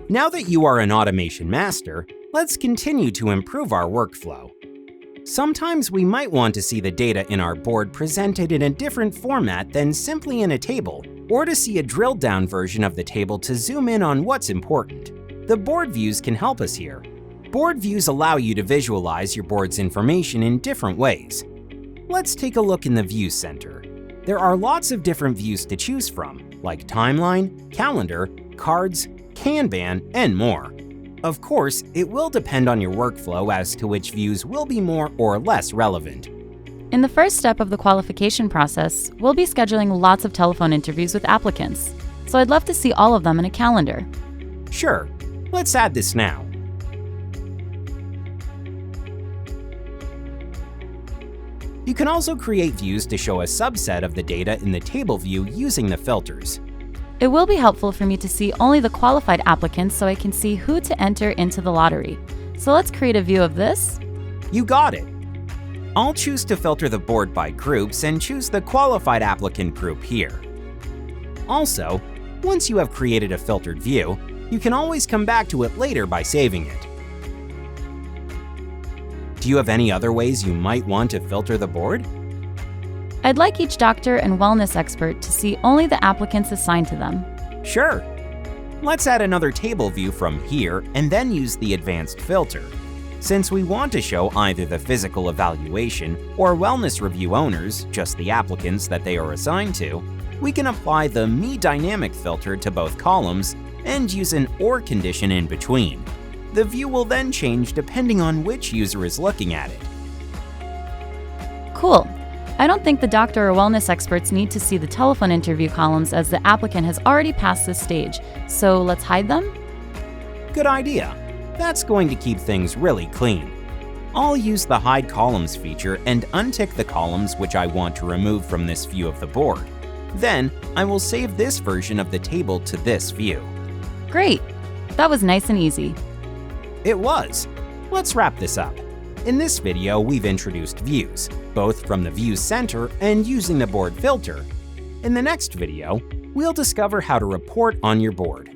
Now that you are an automation master, let's continue to improve our workflow. Sometimes we might want to see the data in our board presented in a different format than simply in a table, or to see a drilled-down version of the table to zoom in on what's important. The board views can help us here. Board views allow you to visualize your board's information in different ways. Let's take a look in the View Center. There are lots of different views to choose from, like Timeline, Calendar, Cards, Kanban, and more. Of course, it will depend on your workflow as to which views will be more or less relevant. In the first step of the qualification process, we'll be scheduling lots of telephone interviews with applicants, so I'd love to see all of them in a calendar. Sure, let's add this now. You can also create views to show a subset of the data in the table view using the filters. It will be helpful for me to see only the qualified applicants so I can see who to enter into the lottery. So let's create a view of this. You got it! I'll choose to filter the board by groups and choose the qualified applicant group here. Also, once you have created a filtered view, you can always come back to it later by saving it. Do you have any other ways you might want to filter the board? I'd like each doctor and wellness expert to see only the applicants assigned to them. Sure. Let's add another table view from here and then use the advanced filter. Since we want to show either the physical evaluation or wellness review owners, just the applicants that they are assigned to, we can apply the Me Dynamic filter to both columns and use an OR condition in between. The view will then change depending on which user is looking at it. Cool. I don't think the doctor or wellness experts need to see the telephone interview columns as the applicant has already passed this stage, so let's hide them? Good idea. That's going to keep things really clean. I'll use the Hide Columns feature and untick the columns which I want to remove from this view of the board. Then, I will save this version of the table to this view. Great! That was nice and easy. It was. Let's wrap this up. In this video, we've introduced views, both from the View Center and using the board filter. In the next video, we'll discover how to report on your board.